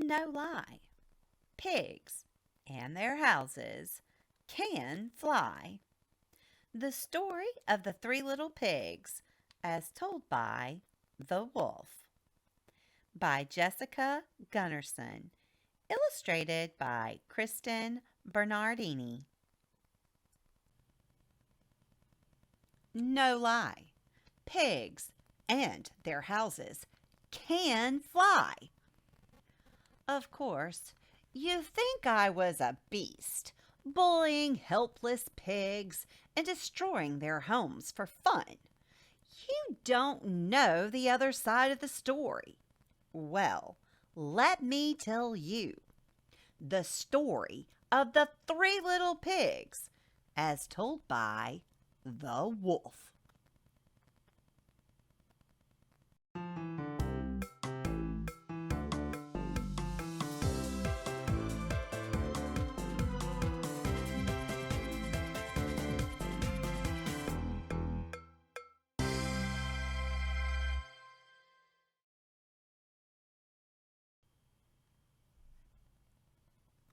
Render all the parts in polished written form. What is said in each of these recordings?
No lie. Pigs and their houses can fly. The story of the three little pigs, as told by the wolf, by Jessica Gunnarsson, illustrated by Kristen Bernardini. No lie. Pigs and their houses can fly. Of course, you think I was a beast, bullying helpless pigs and destroying their homes for fun. You don't know the other side of the story. Well, let me tell you the story of the three little pigs, as told by the wolf.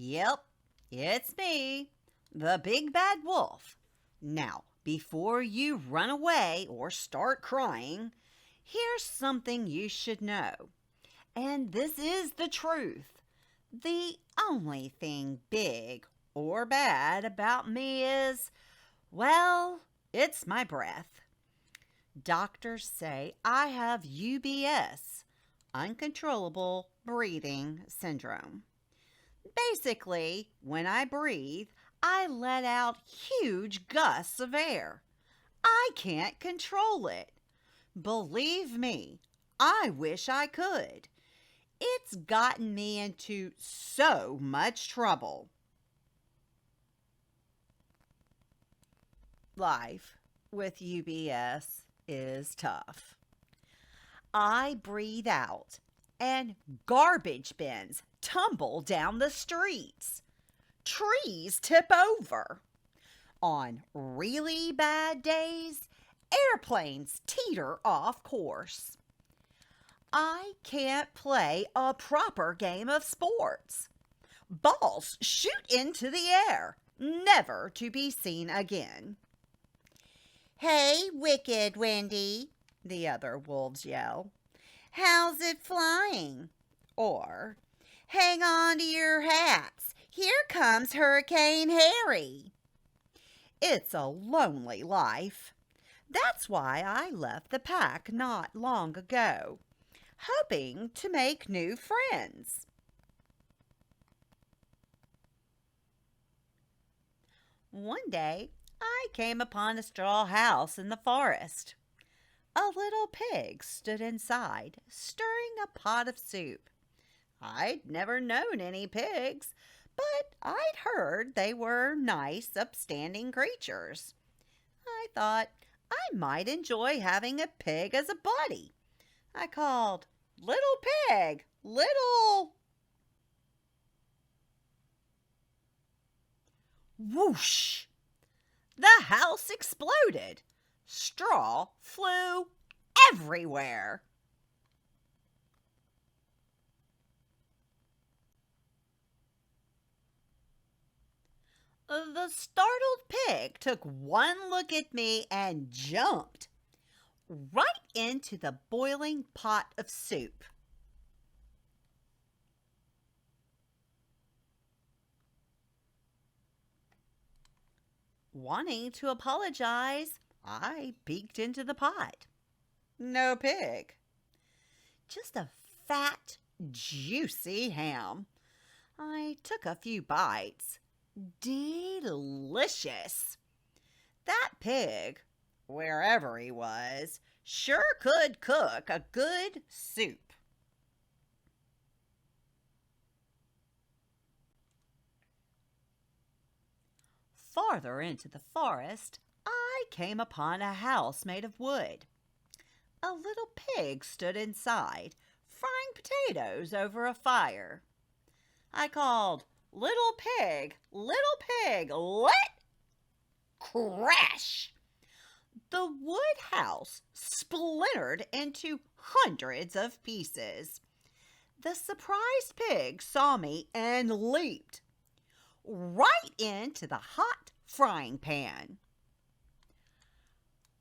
Yep, it's me, the big bad wolf. Now, before you run away or start crying, here's something you should know. And this is the truth. The only thing big or bad about me is, well, it's my breath. Doctors say I have UBS, Uncontrollable Breathing Syndrome. Basically, when I breathe, I let out huge gusts of air. I can't control it. Believe me, I wish I could. It's gotten me into so much trouble. Life with UBS is tough. I breathe out and garbage bins tumble down the streets. Trees tip over. On really bad days, airplanes teeter off course. I can't play a proper game of sports. Balls shoot into the air, never to be seen again. "Hey, wicked Wendy," the other wolves yell. "How's it flying?" Or, "Hang on to your hats. Here comes Hurricane Harry." It's a lonely life. That's why I left the pack not long ago, hoping to make new friends. One day, I came upon a straw house in the forest. A little pig stood inside, stirring a pot of soup. I'd never known any pigs, but I'd heard they were nice, upstanding creatures. I thought I might enjoy having a pig as a buddy. I called, "Little pig, little..." Whoosh! The house exploded. Straw flew everywhere. The startled pig took one look at me and jumped right into the boiling pot of soup. Wanting to apologize, I peeked into the pot. No pig. Just a fat, juicy ham. I took a few bites. Delicious. That pig, wherever he was, sure could cook a good soup. Farther into the forest, I came upon a house made of wood. A little pig stood inside, frying potatoes over a fire. I called, "Little pig, let..." Crash! The wood house splintered into hundreds of pieces. The surprised pig saw me and leaped right into the hot frying pan.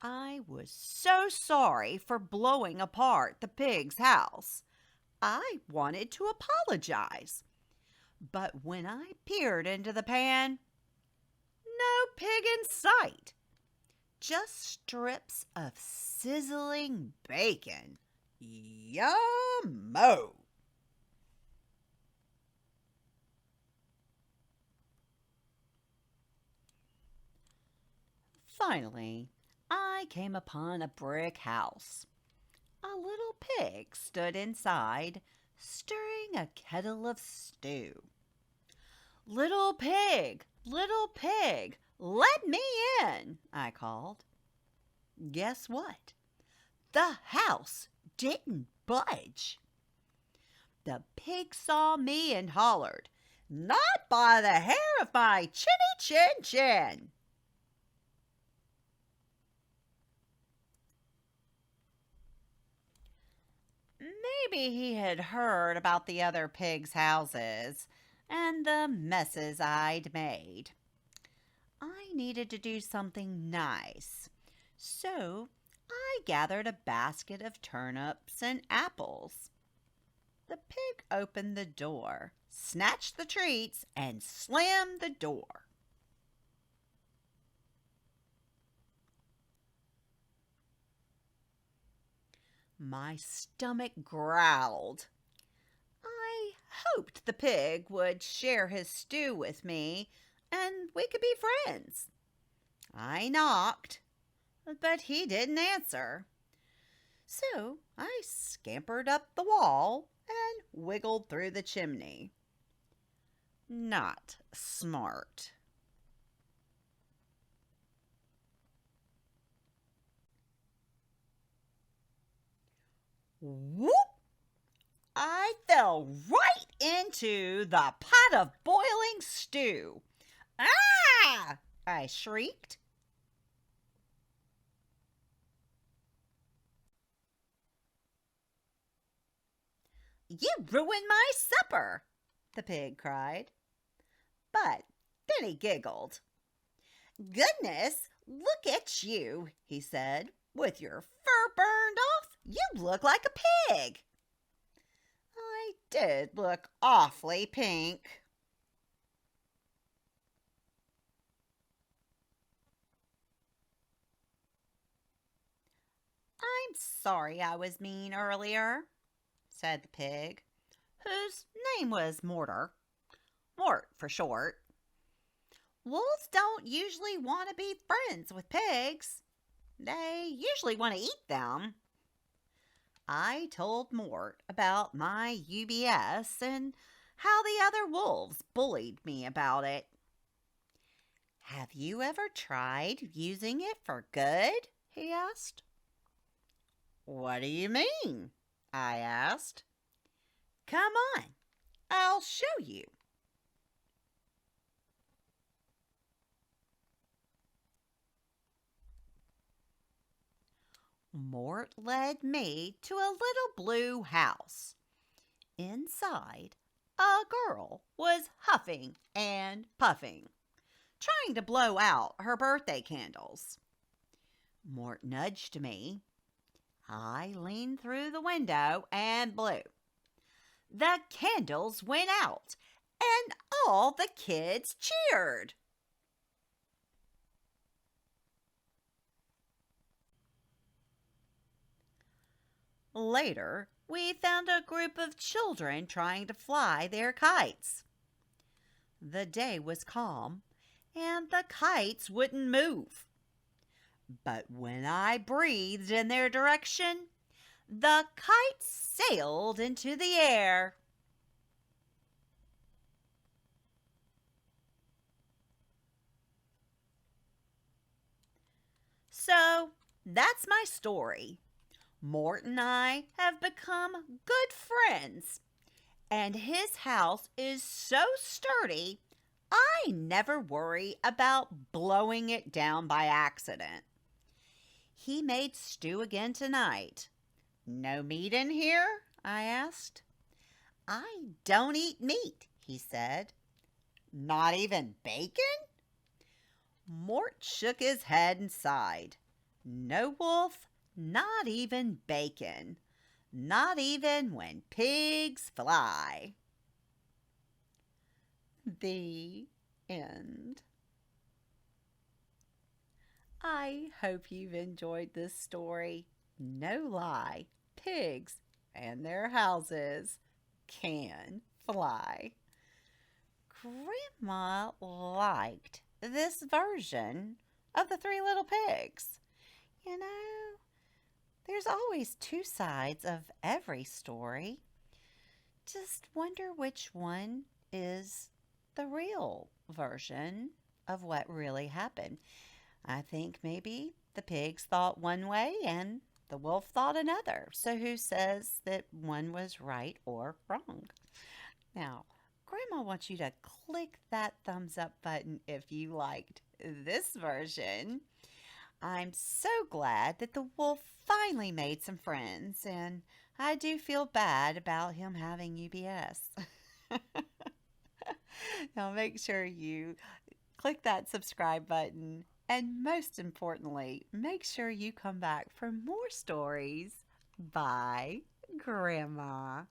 I was so sorry for blowing apart the pig's house. I wanted to apologize. But when I peered into the pan, no pig in sight. Just strips of sizzling bacon. Yum-mo! Finally, I came upon a brick house. A little pig stood inside, stirring a kettle of stew. Little pig, let me in, I called. Guess what? The house didn't budge. The pig saw me and hollered, "Not by the hair of my chinny chin chin!" Maybe he had heard about the other pigs' houses and the messes I'd made. I needed to do something nice, so I gathered a basket of turnips and apples. The pig opened the door, snatched the treats, and slammed the door. My stomach growled. I hoped the pig would share his stew with me and we could be friends. I knocked, but he didn't answer. So I scampered up the wall and wiggled through the chimney. Not smart. Whoop! I fell right into the pot of boiling stew. Ah! I shrieked. You ruined my supper, the pig cried. But then he giggled. Goodness, look at you, he said. With your fur burned off, you look like a pig. I did look awfully pink. I'm sorry I was mean earlier, said the pig, whose name was Mortar. Mort for short. Wolves don't usually want to be friends with pigs. They usually want to eat them. I told Mort about my UBS and how the other wolves bullied me about it. Have you ever tried using it for good? He asked. What do you mean? I asked. Come on, I'll show you. Mort led me to a little blue house. Inside, a girl was huffing and puffing, trying to blow out her birthday candles. Mort nudged me. I leaned through the window and blew. The candles went out, and all the kids cheered. Later, we found a group of children trying to fly their kites. The day was calm, and the kites wouldn't move. But when I breathed in their direction, the kites sailed into the air. So, that's my story. Mort and I have become good friends, and his house is so sturdy, I never worry about blowing it down by accident. He made stew again tonight. No meat in here? I asked. I don't eat meat, he said. Not even bacon? Mort shook his head and sighed. No, Wolf, not even bacon. Not even when pigs fly. The end. I hope you've enjoyed this story. No lie, pigs and their houses can fly. Grandma liked this version of the Three Little Pigs. You know, there's always two sides of every story. Just wonder which one is the real version of what really happened. I think maybe the pigs thought one way and the wolf thought another. So who says that one was right or wrong? Now, Grandma wants you to click that thumbs up button if you liked this version. I'm so glad that the wolf finally made some friends, and I do feel bad about him having UBS. Now make sure you click that subscribe button, and most importantly, make sure you come back for more stories by Grandma.